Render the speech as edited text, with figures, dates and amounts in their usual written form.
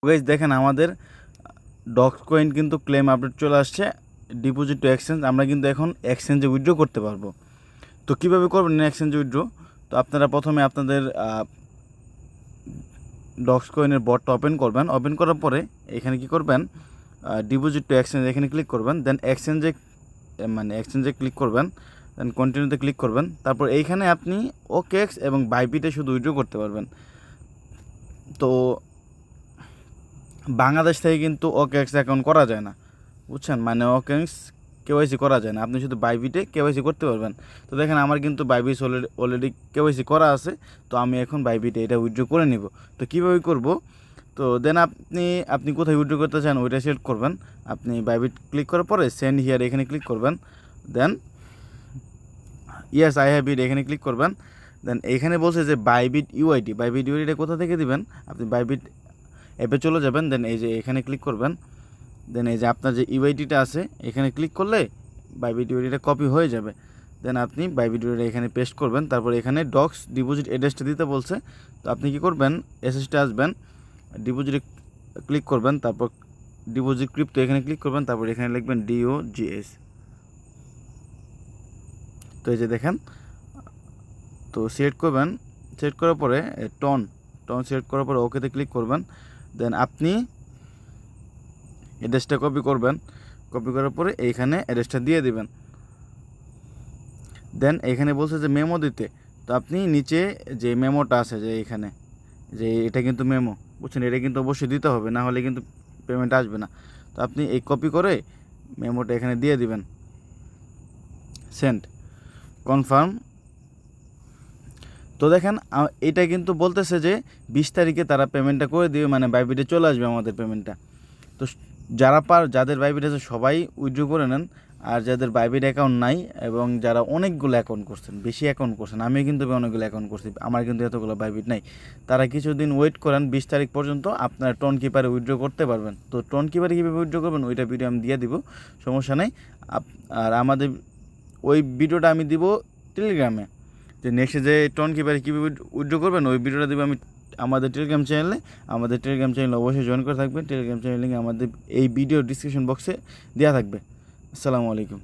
Guys দেখেন আমাদের docs coin কিন্তু ক্লেম আপডেট চলে আসছে। ডিপোজিট টু এক্সচেঞ্জ, আমরা কিন্তু এখন এক্সচেঞ্জে উইথড্র করতে পারবো। তো কীভাবে করবেন এক্সচেঞ্জে উইথড্র? তো আপনারা প্রথমে আপনাদের ডক্স কয়েনের বটটা ওপেন করবেন। ওপেন করার পরে এখানে কি করবেন, ডিপোজিট টু এক্সচেঞ্জ এখানে ক্লিক করবেন। দেন এক্সচেঞ্জে ক্লিক করবেন। দেন কন্টিনিউতে ক্লিক করবেন। তারপর এইখানে আপনি ওকেএক্স এবং বাইবিটে শুধু উইথড্র করতে পারবেন। তো বাংলাদেশ থেকে কিন্তু ওকেএক্স অ্যাকাউন্ট করা যায় না, বুঝছেন? মানে ওকেএক্স কেওয়াইসি করা যায় না, আপনি শুধু বাইবিটে কেওয়াইসি করতে পারবেন। তো দেখেন আমার কিন্তু বাইবিস অলরেডি কেওয়াইসি করা আছে। তো আমি এখন বাইবিটে এটা উইথড্র করে নিব। তো কীভাবে করব? তো দেন আপনি কোথায় উইথড্র করতে চান ওইটা সিলেক্ট করবেন। আপনি বাইবিট ক্লিক করার পরে সেন্ড হিয়ার এখানে ক্লিক করবেন। দেন ইয়েস আই হ্যাভ ইট এখানে ক্লিক করবেন। দেন এখানে বলছে যে বাইবিট ইউআইডি কোথা থেকে দিবেন? আপনি বাইবিট অ্যাপে চলে যাবেন। দেন এই যে এখানে ক্লিক করবেন। দেন এই যে আপনার যে ইউআইডিটা আছে এখানে ক্লিক করলে বাইবিট ইউআইডিটা কপি হয়ে যাবে। দেন আপনি বাইবিট ইউআইডি এখানে পেস্ট করবেন। তারপর এখানে ডক্স ডিপোজিট অ্যাড্রেসটা দিতে বলছে। তো আপনি কি করবেন, এসএসটা আসবেন, ডিপোজিটে ক্লিক করবেন। তারপর ডিপোজিট ক্রিপ্টো এখানে ক্লিক করবেন। তারপর এখানে লিখবেন DOGS। তো এই যে দেখেন, তো সিলেক্ট করবেন। সিলেক্ট করার পরে টন সিলেক্ট করার পরে ওকেতে ক্লিক করবেন। দেন আপনি অ্যাড্রেসটা কপি করবেন। কপি করার পরে এইখানে অ্যাড্রেসটা দিয়ে দিবেন। দেন এখানে বলছে যে মেমো দিতে। তো আপনি নিচে যে মেমোটা আছে যে এখানে, যে এটা কিন্তু মেমো, বুঝছেন? এটা কিন্তু অবশ্যই দিতে হবে, না হলে কিন্তু পেমেন্ট আসবে না। তো আপনি এই কপি করে মেমোটা এখানে দিয়ে দিবেন। Send confirm. তো দেখেন এটা কিন্তু বলতেছে যে 20 তারিখে তারা পেমেন্টটা করে দিবে, মানে বাইবিটে চলে আসবে আমাদের পেমেন্টটা। তো যাদের বাইবিট আছে সবাই উইথড্র করে নেন। আর যাদের বাইবিট অ্যাকাউন্ট নাই এবং যারা অনেকগুলো অ্যাকাউন্ট করছেন, বেশি অ্যাকাউন্ট করছেন, আমি কিন্তু অনেকগুলো অ্যাকাউন্ট করছি, আমার কিন্তু এতগুলো বাইবিট নাই, তারা কিছুদিন ওয়েট করেন। 20 তারিখ পর্যন্ত আপনারা টোন কিপারে উইথড্র করতে পারবেন। তো টোন কিপারে কীভাবে উইথড্র করবেন ওইটা ভিডিও আমি দিয়ে দিব, সমস্যা নেই। আর আমাদের ওই ভিডিওটা আমি দিব টেলিগ্রামে, যে নেক্সটে যে টোন কিপারে কীভাবে উইথড্র করবেন ওই ভিডিওটা দেবো আমি আমাদের টেলিগ্রাম চ্যানেলে অবশ্যই জয়েন করে থাকবেন। টেলিগ্রাম চ্যানেল লিঙ্ক আমাদের এই ভিডিও ডিসক্রিপশন বক্সে দেওয়া থাকবে। আসসালামু আলাইকুম।